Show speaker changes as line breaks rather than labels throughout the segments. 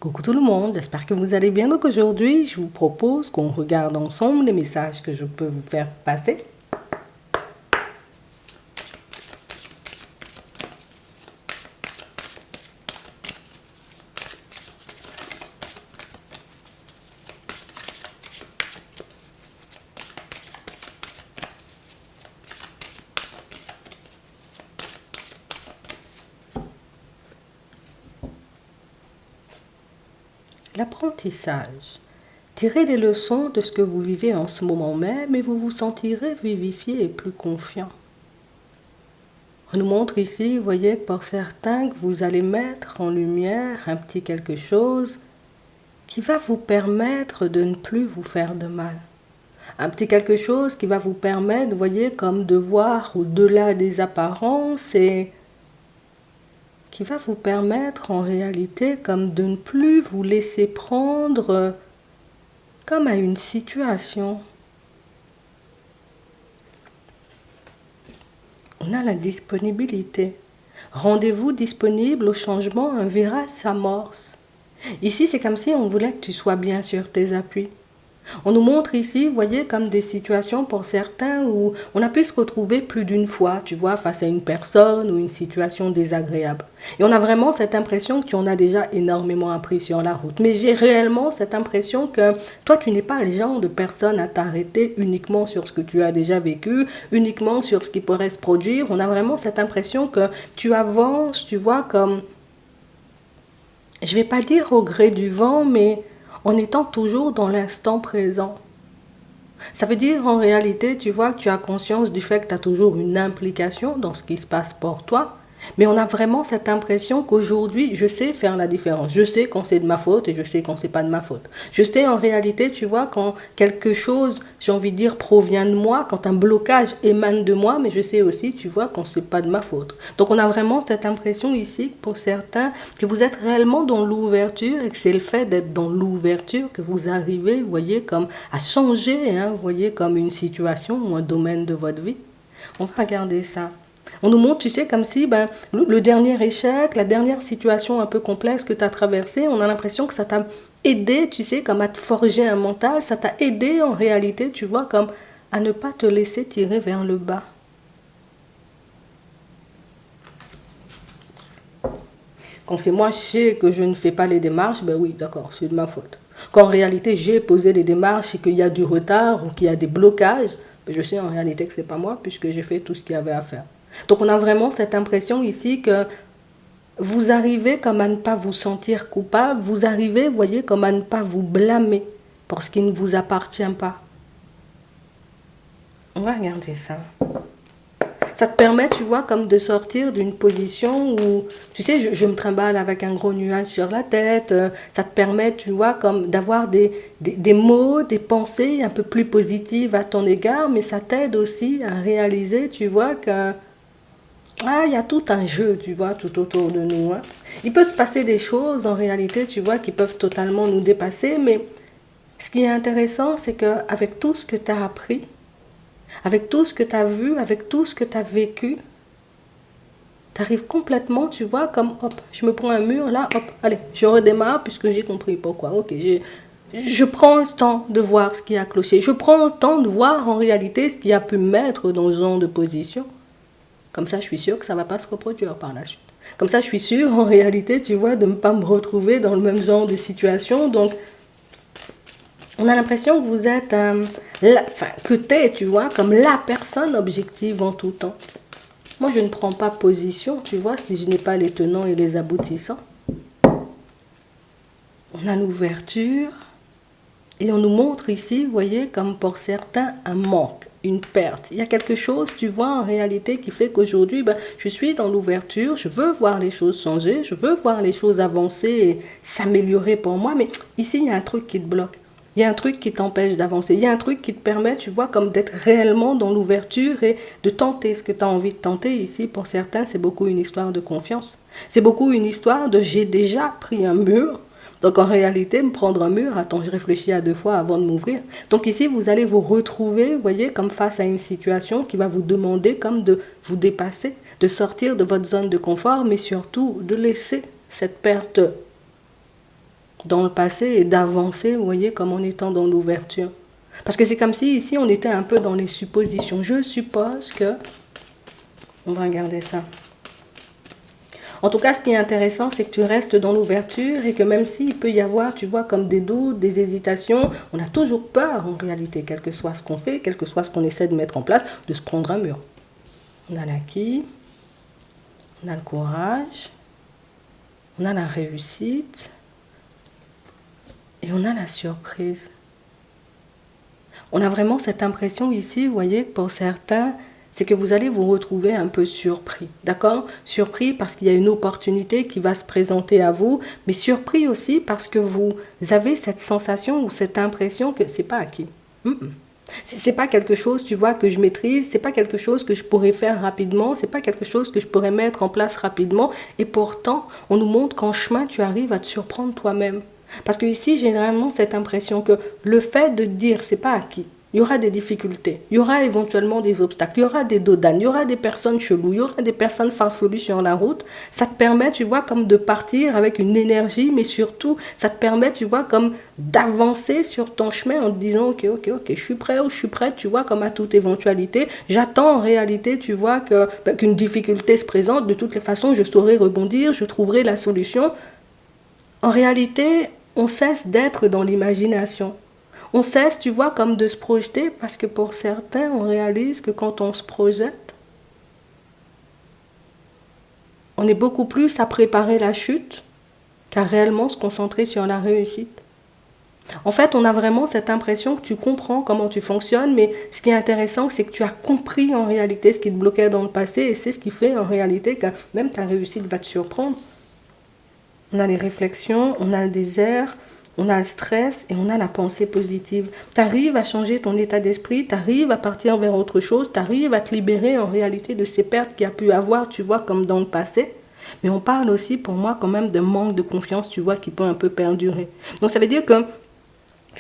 Coucou tout le monde, j'espère que vous allez bien. Donc aujourd'hui, je vous propose qu'on regarde ensemble les messages que je peux vous faire passer. L'apprentissage. Tirez les leçons de ce que vous vivez en ce moment même et vous vous sentirez vivifié et plus confiant. On nous montre ici, vous voyez, que pour certains, que vous allez mettre en lumière un petit quelque chose qui va vous permettre de ne plus vous faire de mal. Un petit quelque chose qui va vous permettre, vous voyez, comme de voir au-delà des apparences et qui va vous permettre en réalité comme de ne plus vous laisser prendre comme à une situation. On a la disponibilité. Rendez-vous disponible au changement, un virage s'amorce. Ici, c'est comme si on voulait que tu sois bien sur tes appuis. On nous montre ici, vous voyez, comme des situations pour certains où on a pu se retrouver plus d'une fois, tu vois, face à une personne ou une situation désagréable. Et on a vraiment cette impression que tu en as déjà énormément appris sur la route. Mais j'ai réellement cette impression que toi, tu n'es pas le genre de personne à t'arrêter uniquement sur ce que tu as déjà vécu, uniquement sur ce qui pourrait se produire. On a vraiment cette impression que tu avances, tu vois, comme, je ne vais pas dire au gré du vent, mais en étant toujours dans l'instant présent. Ça veut dire en réalité, tu vois, que tu as conscience du fait que tu as toujours une implication dans ce qui se passe pour toi, mais on a vraiment cette impression qu'aujourd'hui, je sais faire la différence. Je sais quand c'est de ma faute et je sais quand c'est pas de ma faute. Je sais en réalité, tu vois, quand quelque chose, j'ai envie de dire, provient de moi, quand un blocage émane de moi, mais je sais aussi, tu vois, quand c'est pas de ma faute. Donc on a vraiment cette impression ici, pour certains, que vous êtes réellement dans l'ouverture et que c'est le fait d'être dans l'ouverture que vous arrivez, vous voyez, comme à changer, hein, vous voyez, comme une situation ou un domaine de votre vie. On va regarder ça. On nous montre, tu sais, comme si le dernier échec, la dernière situation un peu complexe que tu as traversée, on a l'impression que ça t'a aidé, tu sais, comme à te forger un mental, ça t'a aidé en réalité, tu vois, comme à ne pas te laisser tirer vers le bas. Quand c'est moi, je sais que je ne fais pas les démarches, ben oui, d'accord, c'est de ma faute. Quand en réalité, j'ai posé les démarches et qu'il y a du retard ou qu'il y a des blocages, ben je sais en réalité que ce n'est pas moi puisque j'ai fait tout ce qu'il y avait à faire. Donc on a vraiment cette impression ici que vous arrivez comme à ne pas vous sentir coupable, vous arrivez, vous voyez, comme à ne pas vous blâmer pour ce qui ne vous appartient pas. On va regarder ça. Ça te permet, tu vois, comme de sortir d'une position où, tu sais, je me trimballe avec un gros nuage sur la tête. Ça te permet, tu vois, comme d'avoir des mots, des pensées un peu plus positives à ton égard, mais ça t'aide aussi à réaliser, tu vois, que il y a tout un jeu, tu vois, tout autour de nous. Hein. Il peut se passer des choses, en réalité, tu vois, qui peuvent totalement nous dépasser, mais ce qui est intéressant, c'est qu'avec tout ce que tu as appris, avec tout ce que tu as vu, avec tout ce que tu as vécu, tu arrives complètement, tu vois, comme, hop, je me prends un mur, là, hop, allez, je redémarre puisque j'ai compris pourquoi. Ok, je prends le temps de voir ce qui a cloché. Je prends le temps de voir en réalité ce qui a pu me mettre dans ce genre de position. Comme ça, je suis sûre que ça ne va pas se reproduire par la suite. Comme ça, je suis sûre, en réalité, tu vois, de ne pas me retrouver dans le même genre de situation. Donc, on a l'impression que vous êtes, que tu es, tu vois, comme la personne objective en tout temps. Moi, je ne prends pas position, tu vois, si je n'ai pas les tenants et les aboutissants. On a l'ouverture. Et on nous montre ici, vous voyez, comme pour certains, un manque, une perte. Il y a quelque chose, tu vois, en réalité, qui fait qu'aujourd'hui, je suis dans l'ouverture, je veux voir les choses changer, je veux voir les choses avancer et s'améliorer pour moi, mais ici, il y a un truc qui te bloque. Il y a un truc qui t'empêche d'avancer. Il y a un truc qui te permet, tu vois, comme d'être réellement dans l'ouverture et de tenter ce que tu as envie de tenter. Ici, pour certains, c'est beaucoup une histoire de confiance. C'est beaucoup une histoire de j'ai déjà pris un mur. Donc en réalité, me prendre un mur, attends, je réfléchis à deux fois avant de m'ouvrir. Donc ici, vous allez vous retrouver, vous voyez, comme face à une situation qui va vous demander comme de vous dépasser, de sortir de votre zone de confort, mais surtout de laisser cette perte dans le passé et d'avancer, vous voyez, comme en étant dans l'ouverture. Parce que c'est comme si ici on était un peu dans les suppositions. Je suppose que... On va regarder ça. En tout cas, ce qui est intéressant, c'est que tu restes dans l'ouverture et que même s'il peut y avoir, tu vois, comme des doutes, des hésitations, on a toujours peur en réalité, quel que soit ce qu'on fait, quel que soit ce qu'on essaie de mettre en place, de se prendre un mur. On a l'acquis, on a le courage, on a la réussite et on a la surprise. On a vraiment cette impression ici, vous voyez, pour certains, c'est que vous allez vous retrouver un peu surpris, d'accord? Surpris parce qu'il y a une opportunité qui va se présenter à vous, mais surpris aussi parce que vous avez cette sensation ou cette impression que c'est pas acquis. C'est pas quelque chose, tu vois, que je maîtrise, c'est pas quelque chose que je pourrais faire rapidement, c'est pas quelque chose que je pourrais mettre en place rapidement, et pourtant, on nous montre qu'en chemin, tu arrives à te surprendre toi-même. Parce que ici, j'ai vraiment cette impression que le fait de dire c'est pas acquis, il y aura des difficultés, il y aura éventuellement des obstacles, il y aura des dodanes, il y aura des personnes cheloues, il y aura des personnes farfelues sur la route. Ça te permet, tu vois, comme de partir avec une énergie, mais surtout, ça te permet, tu vois, comme d'avancer sur ton chemin en te disant, ok, je suis prêt ou je suis prête, tu vois, comme à toute éventualité. J'attends en réalité, tu vois, qu'une difficulté se présente. De toutes les façons, je saurai rebondir, je trouverai la solution. En réalité, on cesse d'être dans l'imagination. On cesse, tu vois, comme de se projeter, parce que pour certains, on réalise que quand on se projette, on est beaucoup plus à préparer la chute qu'à réellement se concentrer sur la réussite. En fait, on a vraiment cette impression que tu comprends comment tu fonctionnes, mais ce qui est intéressant, c'est que tu as compris en réalité ce qui te bloquait dans le passé, et c'est ce qui fait en réalité que même ta réussite va te surprendre. On a les réflexions, on a le désert, on a le stress et on a la pensée positive. Tu arrives à changer ton état d'esprit, tu arrives à partir vers autre chose, tu arrives à te libérer en réalité de ces pertes qu'il y a pu avoir, tu vois, comme dans le passé. Mais on parle aussi pour moi quand même de manque de confiance, tu vois, qui peut un peu perdurer. Donc ça veut dire que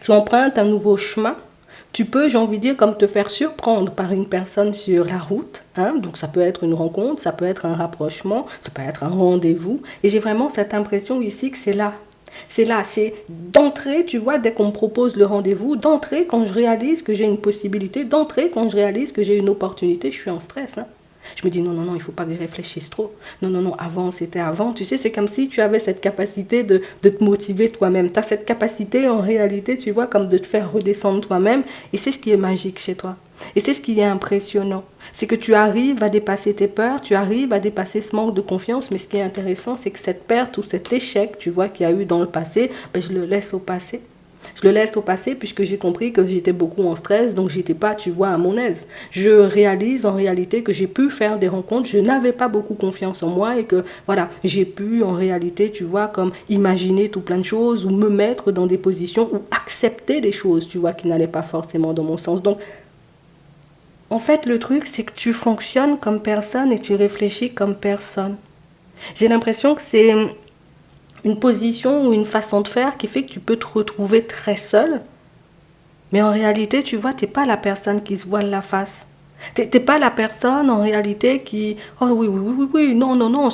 tu empruntes un nouveau chemin. Tu peux, j'ai envie de dire, comme te faire surprendre par une personne sur la route. Donc ça peut être une rencontre, ça peut être un rapprochement, ça peut être un rendez-vous. Et j'ai vraiment cette impression ici que c'est là. C'est là, c'est d'entrée, tu vois, dès qu'on me propose le rendez-vous, d'entrée quand je réalise que j'ai une possibilité, d'entrée quand je réalise que j'ai une opportunité, je suis en stress. Je me dis non, il ne faut pas que je réfléchisse trop. Non, avant, c'était avant. Tu sais, c'est comme si tu avais cette capacité de te motiver toi-même. Tu as cette capacité, en réalité, tu vois, comme de te faire redescendre toi-même. Et c'est ce qui est magique chez toi. Et c'est ce qui est impressionnant. C'est que tu arrives à dépasser tes peurs, tu arrives à dépasser ce manque de confiance. Mais ce qui est intéressant, c'est que cette perte ou cet échec, tu vois, qu'il y a eu dans le passé, je le laisse au passé. Je le laisse au passé puisque j'ai compris que j'étais beaucoup en stress, donc j'étais pas, tu vois, à mon aise. Je réalise en réalité que j'ai pu faire des rencontres, je n'avais pas beaucoup confiance en moi et que, voilà, j'ai pu en réalité, tu vois, comme imaginer tout plein de choses ou me mettre dans des positions ou accepter des choses, tu vois, qui n'allaient pas forcément dans mon sens. Donc, en fait, le truc, c'est que tu fonctionnes comme personne et tu réfléchis comme personne. J'ai l'impression que c'est une position ou une façon de faire qui fait que tu peux te retrouver très seul. Mais en réalité, tu vois, tu n'es pas la personne qui se voile la face. Tu n'es pas la personne en réalité qui... Oh oui, non, non.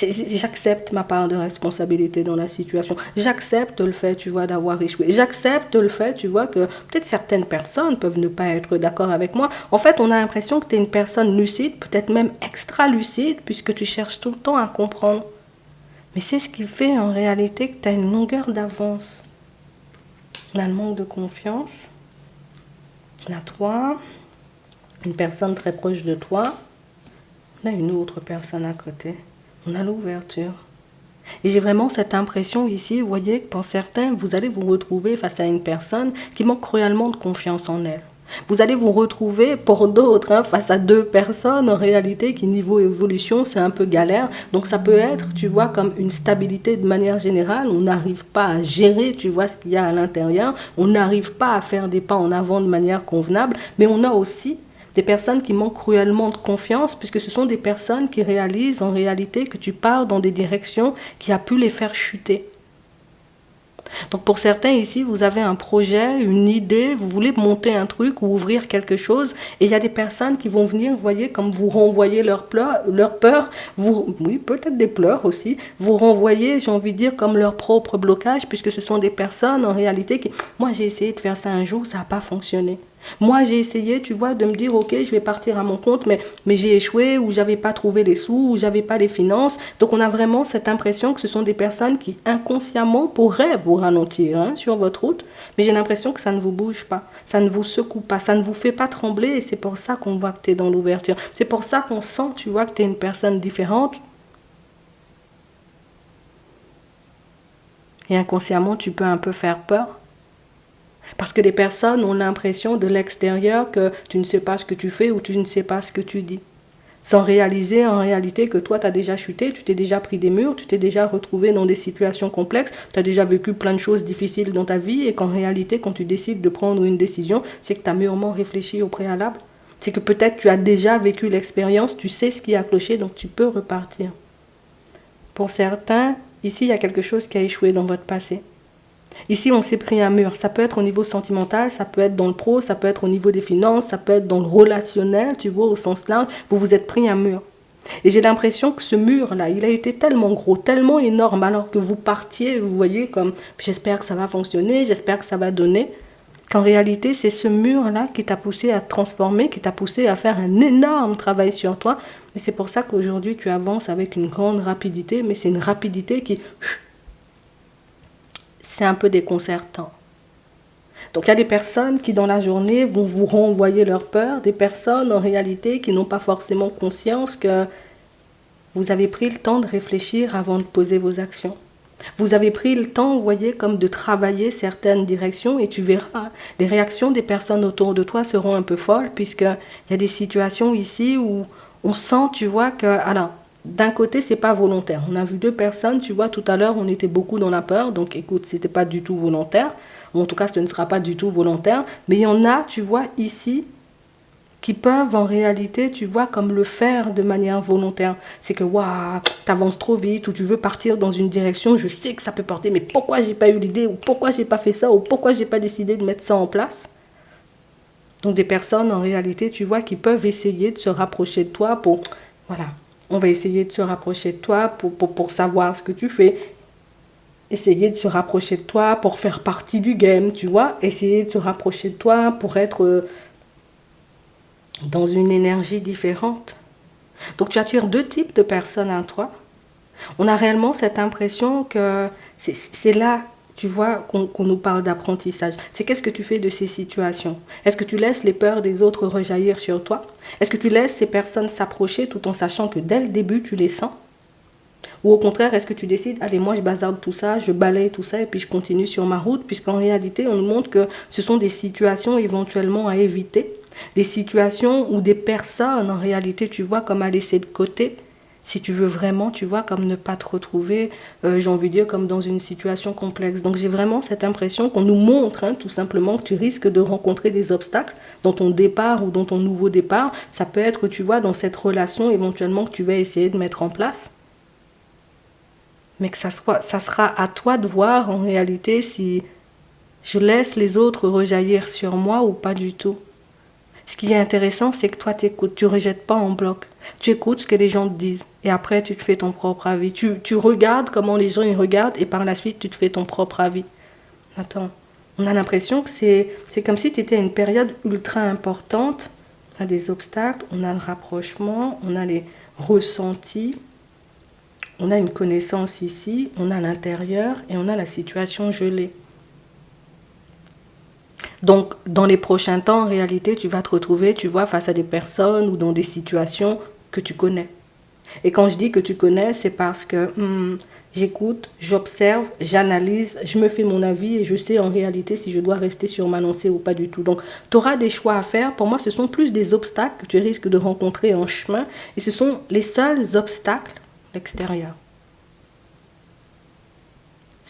J'accepte ma part de responsabilité dans la situation. J'accepte le fait, tu vois, d'avoir échoué. J'accepte le fait, tu vois, que peut-être certaines personnes peuvent ne pas être d'accord avec moi. En fait, on a l'impression que tu es une personne lucide, peut-être même extra lucide, puisque tu cherches tout le temps à comprendre. Mais c'est ce qui fait en réalité que tu as une longueur d'avance. On a le manque de confiance. On a toi, une personne très proche de toi. On a une autre personne à côté. On a l'ouverture. Et j'ai vraiment cette impression ici, vous voyez, que pour certains, vous allez vous retrouver face à une personne qui manque cruellement de confiance en elle. Vous allez vous retrouver pour d'autres face à deux personnes en réalité qui niveau évolution c'est un peu galère. Donc ça peut être, tu vois, comme une stabilité de manière générale. On n'arrive pas à gérer, tu vois, ce qu'il y a à l'intérieur. On n'arrive pas à faire des pas en avant de manière convenable. Mais on a aussi des personnes qui manquent cruellement de confiance puisque ce sont des personnes qui réalisent en réalité que tu pars dans des directions qui a pu les faire chuter. Donc pour certains ici, vous avez un projet, une idée, vous voulez monter un truc ou ouvrir quelque chose, et il y a des personnes qui vont venir, vous voyez, comme vous renvoyer leur peur, vous, oui, peut-être des pleurs aussi, vous renvoyer, j'ai envie de dire, comme leur propre blocage, puisque ce sont des personnes en réalité qui, moi j'ai essayé de faire ça un jour, ça n'a pas fonctionné. Moi, j'ai essayé, tu vois, de me dire, ok, je vais partir à mon compte, mais j'ai échoué, ou j'avais pas trouvé les sous, ou j'avais pas les finances. Donc, on a vraiment cette impression que ce sont des personnes qui, inconsciemment, pourraient vous ralentir hein, sur votre route. Mais j'ai l'impression que ça ne vous bouge pas, ça ne vous secoue pas, ça ne vous fait pas trembler. Et c'est pour ça qu'on voit que tu es dans l'ouverture. C'est pour ça qu'on sent, tu vois, que tu es une personne différente. Et inconsciemment, tu peux un peu faire peur. Parce que les personnes ont l'impression de l'extérieur que tu ne sais pas ce que tu fais ou tu ne sais pas ce que tu dis. Sans réaliser en réalité que toi, tu as déjà chuté, tu t'es déjà pris des murs, tu t'es déjà retrouvé dans des situations complexes, tu as déjà vécu plein de choses difficiles dans ta vie et qu'en réalité, quand tu décides de prendre une décision, c'est que tu as mûrement réfléchi au préalable. C'est que peut-être tu as déjà vécu l'expérience, tu sais ce qui a cloché, donc tu peux repartir. Pour certains, ici, il y a quelque chose qui a échoué dans votre passé. Ici, on s'est pris un mur. Ça peut être au niveau sentimental, ça peut être dans le pro, ça peut être au niveau des finances, ça peut être dans le relationnel, tu vois, au sens large. Vous vous êtes pris un mur. Et j'ai l'impression que ce mur-là, il a été tellement gros, tellement énorme, alors que vous partiez, vous voyez, comme j'espère que ça va fonctionner, j'espère que ça va donner, qu'en réalité, c'est ce mur-là qui t'a poussé à te transformer, qui t'a poussé à faire un énorme travail sur toi. Et c'est pour ça qu'aujourd'hui, tu avances avec une grande rapidité, mais c'est une rapidité qui... c'est un peu déconcertant. Donc il y a des personnes qui dans la journée vont vous renvoyer leur peur, des personnes en réalité qui n'ont pas forcément conscience que vous avez pris le temps de réfléchir avant de poser vos actions. Vous avez pris le temps, vous voyez, comme de travailler certaines directions et tu verras, les réactions des personnes autour de toi seront un peu folles puisqu'il y a des situations ici où on sent, tu vois, que... alors, d'un côté, c'est pas volontaire. On a vu deux personnes, tu vois, tout à l'heure, on était beaucoup dans la peur. Donc, écoute, c'était pas du tout volontaire. Ou en tout cas, ce ne sera pas du tout volontaire. Mais il y en a, tu vois, ici, qui peuvent en réalité, tu vois, comme le faire de manière volontaire. C'est que, waouh, t'avances trop vite ou tu veux partir dans une direction, je sais que ça peut porter, mais pourquoi j'ai pas eu l'idée ou pourquoi j'ai pas fait ça ou pourquoi j'ai pas décidé de mettre ça en place. Donc, des personnes, en réalité, tu vois, qui peuvent essayer de se rapprocher de toi pour, voilà, on va essayer de se rapprocher de toi pour savoir ce que tu fais. Essayer de se rapprocher de toi pour faire partie du game, tu vois. Essayer de se rapprocher de toi pour être dans une énergie différente. Donc tu attires deux types de personnes à toi. On a réellement cette impression que c'est là, tu vois, qu'on nous parle d'apprentissage. C'est qu'est-ce que tu fais de ces situations? Est-ce que tu laisses les peurs des autres rejaillir sur toi? Est-ce que tu laisses ces personnes s'approcher tout en sachant que dès le début, tu les sens? Ou au contraire, est-ce que tu décides, allez, moi je bazarde tout ça, je balaye tout ça et puis je continue sur ma route, puisqu'en réalité, on nous montre que ce sont des situations éventuellement à éviter, des situations où des personnes, en réalité, tu vois, comme à laisser de côté, si tu veux vraiment, tu vois, comme ne pas te retrouver, j'ai envie de dire, comme dans une situation complexe. Donc j'ai vraiment cette impression qu'on nous montre, hein, tout simplement, que tu risques de rencontrer des obstacles dans ton départ ou dans ton nouveau départ. Ça peut être, tu vois, dans cette relation éventuellement que tu vas essayer de mettre en place. Mais que ça sera à toi de voir en réalité si je laisse les autres rejaillir sur moi ou pas du tout. Ce qui est intéressant, c'est que toi, tu écoutes, tu ne rejettes pas en bloc. Tu écoutes ce que les gens te disent et après, tu te fais ton propre avis. Tu regardes comment les gens y regardent et par la suite, tu te fais ton propre avis. Attends, on a l'impression que c'est comme si tu étais à une période ultra importante. On a des obstacles, on a le rapprochement, on a les ressentis. On a une connaissance ici, on a l'intérieur et on a la situation gelée. Donc, dans les prochains temps, en réalité, tu vas te retrouver, tu vois, face à des personnes ou dans des situations que tu connais. Et quand je dis que tu connais, c'est parce que j'écoute, j'observe, j'analyse, je me fais mon avis et je sais en réalité si je dois rester sur ma lancée ou pas du tout. Donc, tu auras des choix à faire. Pour moi, ce sont plus des obstacles que tu risques de rencontrer en chemin et ce sont les seuls obstacles l'extérieur.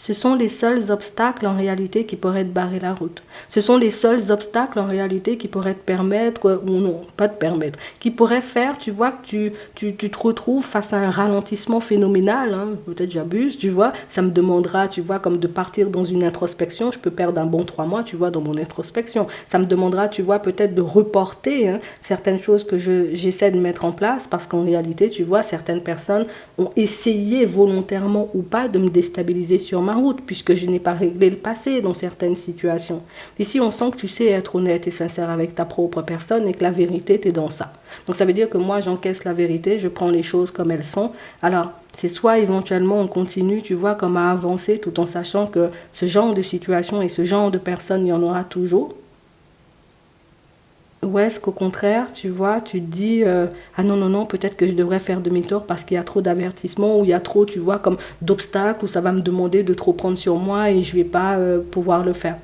Ce sont les seuls obstacles en réalité qui pourraient te barrer la route. Ce sont les seuls obstacles en réalité qui pourraient te permettre, ou non, pas te permettre, qui pourraient faire, tu vois, que tu te retrouves face à un ralentissement phénoménal. Hein. Peut-être j'abuse, tu vois. Ça me demandera, tu vois, comme de partir dans une introspection. Je peux perdre un bon 3 mois, tu vois, dans mon introspection. Ça me demandera, tu vois, peut-être de reporter hein, certaines choses que j'essaie de mettre en place parce qu'en réalité, tu vois, certaines personnes ont essayé volontairement ou pas de me déstabiliser sur ma route puisque je n'ai pas réglé le passé dans certaines situations. Ici, on sent que tu sais être honnête et sincère avec ta propre personne et que la vérité, t'es dans ça. Donc, ça veut dire que moi, j'encaisse la vérité, je prends les choses comme elles sont. Alors, c'est soit éventuellement on continue, tu vois, comme à avancer tout en sachant que ce genre de situation et ce genre de personnes, il y en aura toujours. Ou est-ce qu'au contraire, tu vois, tu te dis, ah non, non, non, peut-être que je devrais faire demi-tour parce qu'il y a trop d'avertissements ou il y a trop, tu vois, comme d'obstacles ou ça va me demander de trop prendre sur moi et je ne vais pas pouvoir le faire.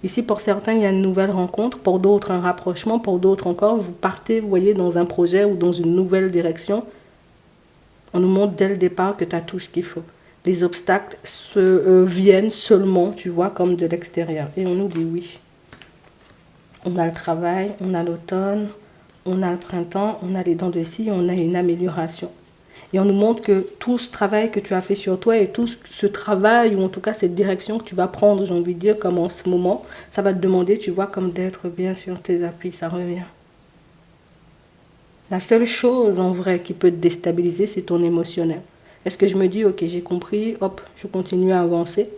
Ici, pour certains, il y a une nouvelle rencontre, pour d'autres, un rapprochement, pour d'autres encore, vous partez, vous voyez, dans un projet ou dans une nouvelle direction. On nous montre dès le départ que tu as tout ce qu'il faut. Les obstacles viennent seulement, tu vois, comme de l'extérieur. Et on nous dit oui. On a le travail, on a l'automne, on a le printemps, on a les dents de scie, on a une amélioration. Et on nous montre que tout ce travail que tu as fait sur toi et tout ce travail, ou en tout cas cette direction que tu vas prendre, j'ai envie de dire, comme en ce moment, ça va te demander, tu vois, comme d'être bien sur tes appuis, ça revient. La seule chose en vrai qui peut te déstabiliser, c'est ton émotionnel. Est-ce que je me dis, ok, j'ai compris, hop, je continue à avancer?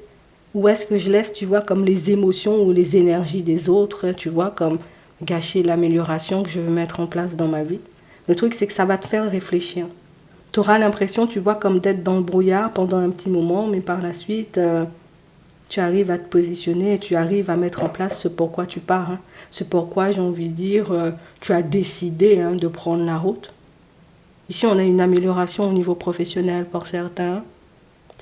Ou est-ce que je laisse, tu vois, comme les émotions ou les énergies des autres, tu vois, comme gâcher l'amélioration que je veux mettre en place dans ma vie? Le truc, c'est que ça va te faire réfléchir. Tu auras l'impression, tu vois, comme d'être dans le brouillard pendant un petit moment, mais par la suite, tu arrives à te positionner et tu arrives à mettre en place ce pourquoi tu pars. Hein. Ce pourquoi, j'ai envie de dire, tu as décidé hein, de prendre la route. Ici, on a une amélioration au niveau professionnel pour certains.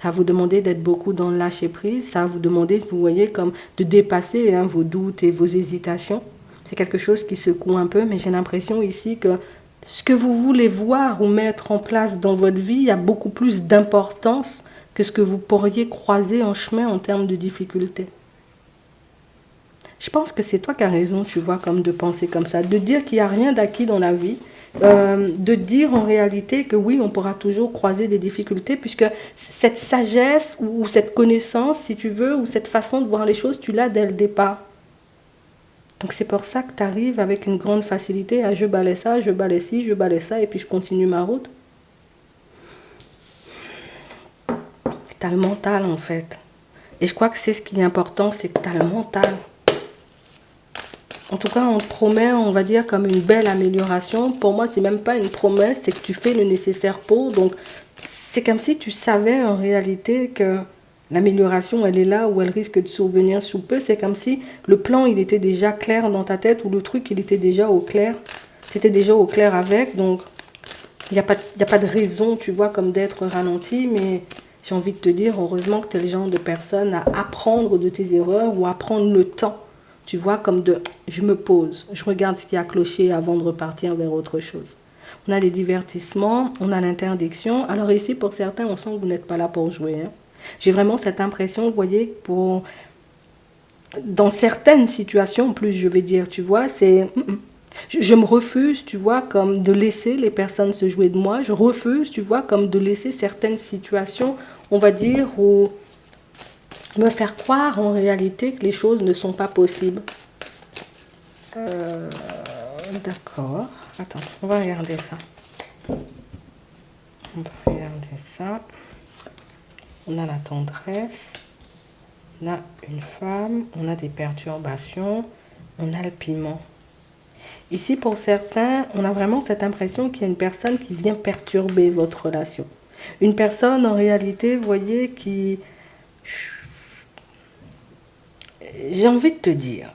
Ça va vous demander d'être beaucoup dans le lâcher-prise. Ça va vous demander, vous voyez, comme de dépasser hein, vos doutes et vos hésitations. C'est quelque chose qui secoue un peu, mais j'ai l'impression ici que ce que vous voulez voir ou mettre en place dans votre vie a beaucoup plus d'importance que ce que vous pourriez croiser en chemin en termes de difficultés. Je pense que c'est toi qui as raison, tu vois, comme de penser comme ça, de dire qu'il n'y a rien d'acquis dans la vie, de dire en réalité que oui, on pourra toujours croiser des difficultés, puisque cette sagesse ou cette connaissance, si tu veux, ou cette façon de voir les choses, tu l'as dès le départ. Donc c'est pour ça que tu arrives avec une grande facilité à je balaie ça, je balaie ci, je balaie ça, et puis je continue ma route. Tu as le mental en fait. Et je crois que c'est ce qui est important, c'est que tu as le mental. En tout cas, on te promet, on va dire, comme une belle amélioration. Pour moi, c'est même pas une promesse, c'est que tu fais le nécessaire pour. Donc, c'est comme si tu savais en réalité que l'amélioration, elle est là ou elle risque de survenir sous peu. C'est comme si le plan, il était déjà clair dans ta tête ou le truc, il était déjà au clair. Tu étais déjà au clair avec. Donc, il n'y a pas de raison, tu vois, comme d'être ralenti. Mais j'ai envie de te dire, heureusement que tu es le genre de personne à apprendre de tes erreurs ou à prendre le temps. Tu vois, comme de, je me pose, je regarde ce qui a cloché avant de repartir vers autre chose. On a les divertissements, on a l'interdiction. Alors ici, pour certains, on sent que vous n'êtes pas là pour jouer. Hein. J'ai vraiment cette impression, vous voyez, dans certaines situations, en plus, je vais dire, tu vois, c'est... Je me refuse, tu vois, comme de laisser les personnes se jouer de moi. Je refuse, tu vois, comme de laisser certaines situations, on va dire, où... me faire croire en réalité que les choses ne sont pas possibles. D'accord. Attends, on va regarder ça. On va regarder ça. On a la tendresse. On a une femme. On a des perturbations. On a le piment. Ici, pour certains, on a vraiment cette impression qu'il y a une personne qui vient perturber votre relation. Une personne, en réalité, vous voyez, qui... J'ai envie de te dire,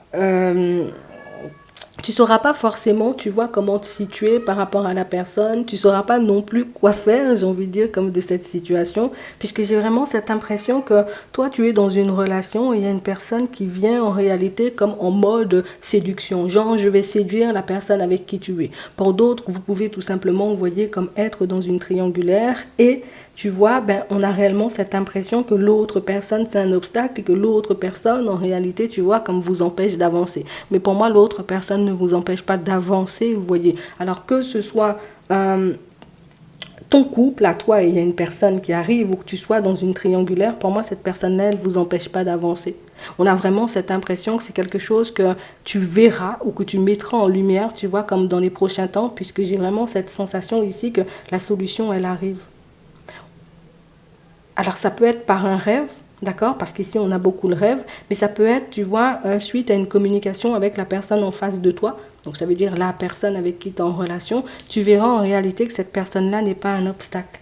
tu ne sauras pas forcément, tu vois, comment te situer par rapport à la personne. Tu ne sauras pas non plus quoi faire, j'ai envie de dire, comme de cette situation. Puisque j'ai vraiment cette impression que toi, tu es dans une relation et il y a une personne qui vient en réalité comme en mode séduction. Genre, je vais séduire la personne avec qui tu es. Pour d'autres, vous pouvez tout simplement, vous voyez, comme être dans une triangulaire et tu vois, ben, on a réellement cette impression que l'autre personne, c'est un obstacle et que l'autre personne, en réalité, tu vois, comme vous empêche d'avancer. Mais pour moi, l'autre personne ne vous empêche pas d'avancer, vous voyez. Alors que ce soit ton couple, à toi, et il y a une personne qui arrive, ou que tu sois dans une triangulaire, pour moi, cette personne-là, elle ne vous empêche pas d'avancer. On a vraiment cette impression que c'est quelque chose que tu verras ou que tu mettras en lumière, tu vois, comme dans les prochains temps, puisque j'ai vraiment cette sensation ici que la solution, elle arrive. Alors ça peut être par un rêve, d'accord, parce qu'ici on a beaucoup le rêve, mais ça peut être, tu vois, suite à une communication avec la personne en face de toi, donc ça veut dire la personne avec qui tu es en relation, tu verras en réalité que cette personne-là n'est pas un obstacle.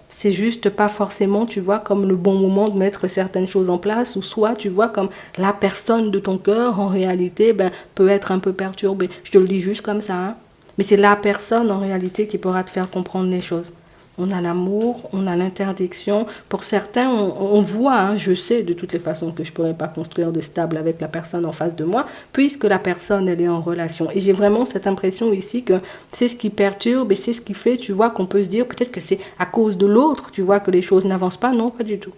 C'est juste pas forcément, tu vois, comme le bon moment de mettre certaines choses en place, ou soit, tu vois, comme la personne de ton cœur, en réalité, ben, peut être un peu perturbée. Je te le dis juste comme ça, hein. Mais c'est la personne, en réalité, qui pourra te faire comprendre les choses. On a l'amour, on a l'interdiction. Pour certains, on voit, hein, je sais de toutes les façons que je ne pourrais pas construire de stable avec la personne en face de moi, puisque la personne, elle est en relation. Et j'ai vraiment cette impression ici que c'est ce qui perturbe et c'est ce qui fait, tu vois, qu'on peut se dire peut-être que c'est à cause de l'autre, tu vois, que les choses n'avancent pas. Non, pas du tout.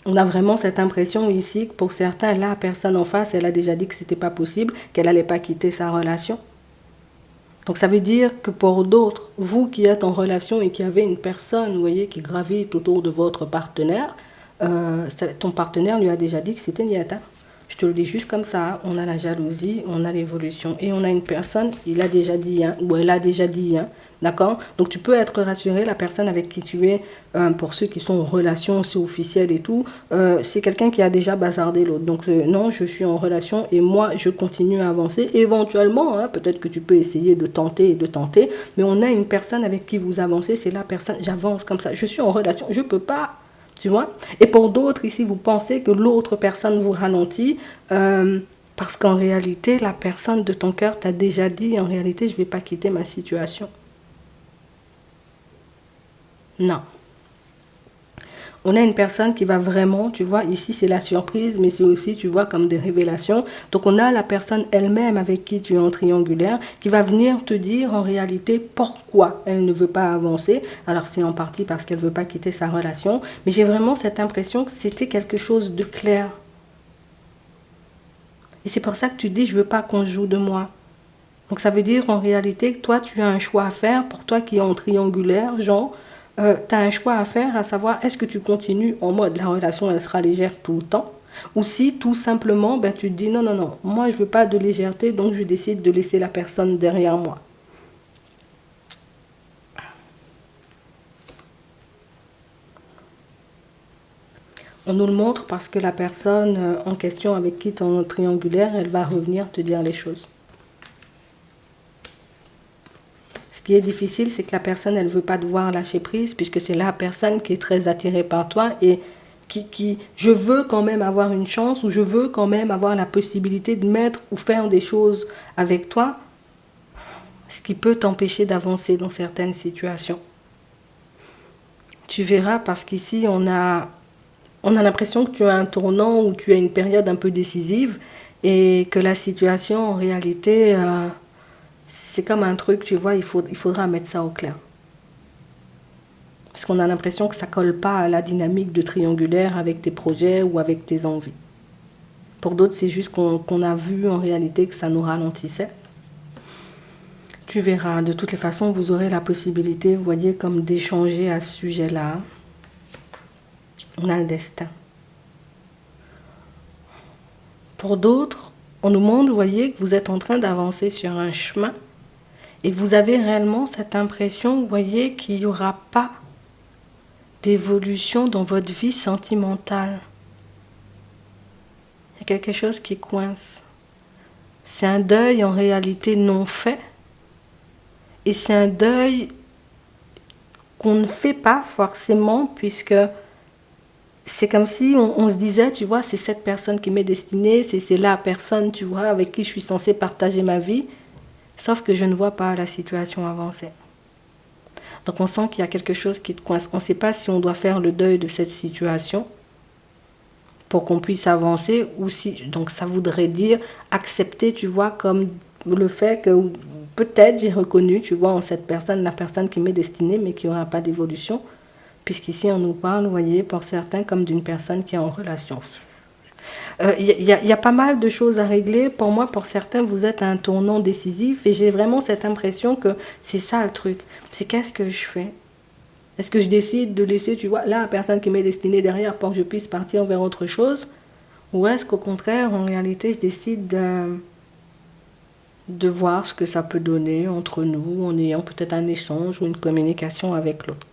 On a vraiment cette impression ici que pour certains, la personne en face, elle a déjà dit que c'était pas possible, qu'elle n'allait pas quitter sa relation. Donc ça veut dire que pour d'autres, vous qui êtes en relation et qui avez une personne, vous voyez, qui gravite autour de votre partenaire, ton partenaire lui a déjà dit que c'était niet, hein. Je te le dis juste comme ça, hein. On a la jalousie, on a l'évolution. Et on a une personne, il a déjà dit, hein, ou elle a déjà dit, hein, d'accord. Donc tu peux être rassuré, la personne avec qui tu es, pour ceux qui sont en relation, c'est officiel et tout, c'est quelqu'un qui a déjà bazardé l'autre. Donc non, je suis en relation et moi, je continue à avancer. Éventuellement, hein, peut-être que tu peux essayer de tenter et de tenter, mais on a une personne avec qui vous avancez, c'est la personne, j'avance comme ça, je suis en relation, je ne peux pas. Tu vois? Et pour d'autres, ici, vous pensez que l'autre personne vous ralentit parce qu'en réalité, la personne de ton cœur t'a déjà dit, en réalité, je ne vais pas quitter ma situation. Non. On a une personne qui va vraiment, tu vois, ici c'est la surprise, mais c'est aussi, tu vois, comme des révélations. Donc on a la personne elle-même avec qui tu es en triangulaire qui va venir te dire en réalité pourquoi elle ne veut pas avancer. Alors c'est en partie parce qu'elle ne veut pas quitter sa relation, mais j'ai vraiment cette impression que c'était quelque chose de clair. Et c'est pour ça que tu dis, je ne veux pas qu'on joue de moi. Donc ça veut dire en réalité que toi, tu as un choix à faire, pour toi qui es en triangulaire, genre, tu as un choix à faire, à savoir, est-ce que tu continues en mode, la relation, elle sera légère tout le temps, ou si tout simplement, ben, tu te dis, non, non, non, moi, je ne veux pas de légèreté, donc je décide de laisser la personne derrière moi. On nous le montre parce que la personne en question avec qui tu es en triangulaire, elle va revenir te dire les choses. Ce qui est difficile, c'est que la personne, elle ne veut pas devoir lâcher prise, puisque c'est la personne qui est très attirée par toi et je veux quand même avoir une chance, ou je veux quand même avoir la possibilité de mettre ou faire des choses avec toi, ce qui peut t'empêcher d'avancer dans certaines situations. Tu verras, parce qu'ici, on a l'impression que tu as un tournant ou tu as une période un peu décisive et que la situation, en réalité, c'est comme un truc, tu vois, il faudra mettre ça au clair. Parce qu'on a l'impression que ça ne colle pas à la dynamique de triangulaire avec tes projets ou avec tes envies. Pour d'autres, c'est juste qu'on a vu en réalité que ça nous ralentissait. Tu verras, de toutes les façons, vous aurez la possibilité, vous voyez, comme d'échanger à ce sujet-là. On a le destin. Pour d'autres, on nous montre, vous voyez, que vous êtes en train d'avancer sur un chemin et vous avez réellement cette impression, vous voyez, qu'il n'y aura pas d'évolution dans votre vie sentimentale. Il y a quelque chose qui coince. C'est un deuil en réalité non fait. Et c'est un deuil qu'on ne fait pas forcément, puisque c'est comme si on se disait, tu vois, c'est cette personne qui m'est destinée, c'est la personne, tu vois, avec qui je suis censée partager ma vie. Sauf que je ne vois pas la situation avancer. Donc on sent qu'il y a quelque chose qui te coince. On ne sait pas si on doit faire le deuil de cette situation pour qu'on puisse avancer, ou si, donc ça voudrait dire accepter, tu vois, comme le fait que peut-être j'ai reconnu, tu vois, en cette personne, la personne qui m'est destinée, mais qui n'aura pas d'évolution. Puisqu'ici, on nous parle, vous voyez, pour certains, comme d'une personne qui est en relation. Y a pas mal de choses à régler. Pour moi, pour certains, vous êtes à un tournant décisif et j'ai vraiment cette impression que c'est ça le truc. C'est qu'est-ce que je fais? Est-ce que je décide de laisser, tu vois, là, la personne qui m'est destinée derrière pour que je puisse partir vers autre chose? Ou est-ce qu'au contraire, en réalité, je décide de voir ce que ça peut donner entre nous en ayant peut-être un échange ou une communication avec l'autre?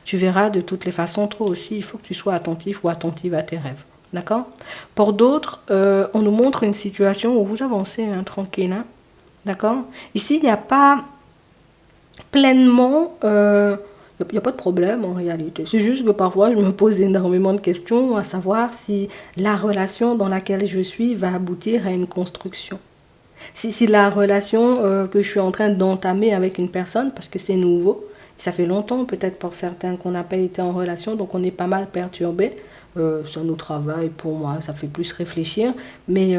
Tu verras de toutes les façons, toi aussi, il faut que tu sois attentif ou attentive à tes rêves. D'accord? Pour d'autres, on nous montre une situation où vous avancez hein, tranquille. Hein, d'accord? Ici, il n'y a pas pleinement... il n'y a pas de problème en réalité. C'est juste que parfois, je me pose énormément de questions à savoir si la relation dans laquelle je suis va aboutir à une construction. Si la relation que je suis en train d'entamer avec une personne, parce que c'est nouveau, ça fait longtemps peut-être pour certains qu'on n'a pas été en relation, donc on est pas mal perturbé. Ça nous travaille, pour moi, ça fait plus réfléchir. Mais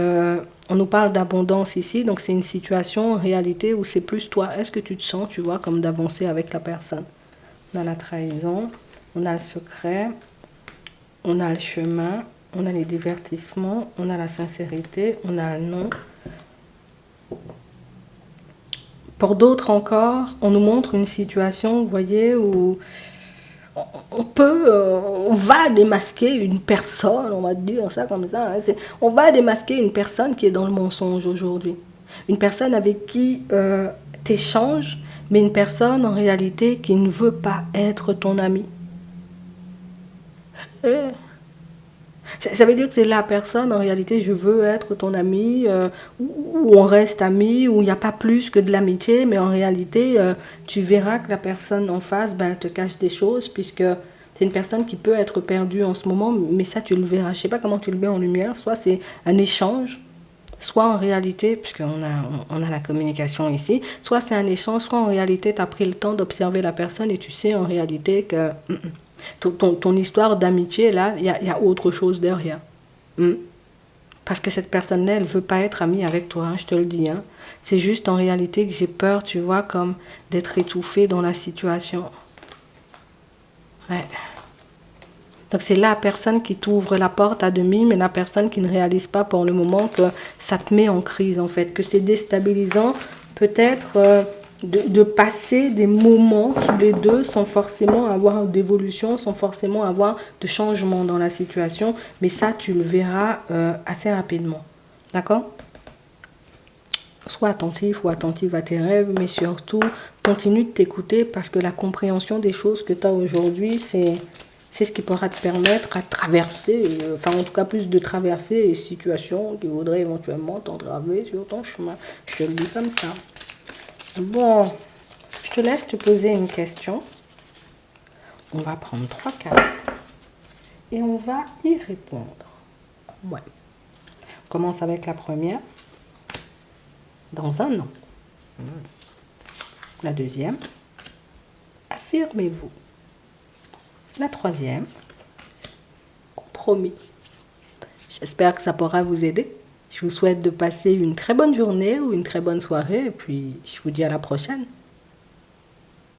on nous parle d'abondance ici, donc c'est une situation en réalité où c'est plus toi. Est-ce que tu te sens, tu vois, comme d'avancer avec la personne? On a la trahison, on a le secret, on a le chemin, on a les divertissements, on a la sincérité, on a le non. Pour d'autres encore, on nous montre une situation, vous voyez, où on va démasquer une personne, on va dire ça comme ça, hein, on va démasquer une personne qui est dans le mensonge aujourd'hui. Une personne avec qui tu échanges, mais une personne en réalité qui ne veut pas être ton ami. Ça veut dire que c'est la personne, en réalité, je veux être ton ami, où on reste amis, où il n'y a pas plus que de l'amitié, mais en réalité, tu verras que la personne en face, ben, elle te cache des choses, puisque c'est une personne qui peut être perdue en ce moment, mais ça, tu le verras. Je ne sais pas comment tu le mets en lumière, soit c'est un échange, soit en réalité, puisqu'on on a la communication ici, soit c'est un échange, soit en réalité, tu as pris le temps d'observer la personne et tu sais en réalité que... Ton histoire d'amitié, là, il y a autre chose derrière. Parce que cette personne-là, elle ne veut pas être amie avec toi, hein, je te le dis. Hein. C'est juste en réalité que j'ai peur, tu vois, comme d'être étouffée dans la situation. Ouais. Donc c'est la personne qui t'ouvre la porte à demi, mais la personne qui ne réalise pas pour le moment que ça te met en crise, en fait. Que c'est déstabilisant, peut-être... de passer des moments tous les deux sans forcément avoir d'évolution, sans forcément avoir de changement dans la situation. Mais ça, tu le verras assez rapidement. D'accord? Sois attentif ou attentive à tes rêves, mais surtout, continue de t'écouter parce que la compréhension des choses que tu as aujourd'hui, c'est ce qui pourra te permettre à traverser, enfin en tout cas plus de traverser les situations qui voudraient éventuellement t'entraver sur ton chemin. Je te le dis comme ça. Bon, je te laisse te poser une question. On va prendre 3 cartes et on va y répondre. Ouais. On commence avec la première. Dans un an. La deuxième. Affirmez-vous. La troisième. Compromis. J'espère que ça pourra vous aider. Je vous souhaite de passer une très bonne journée ou une très bonne soirée et puis je vous dis à la prochaine.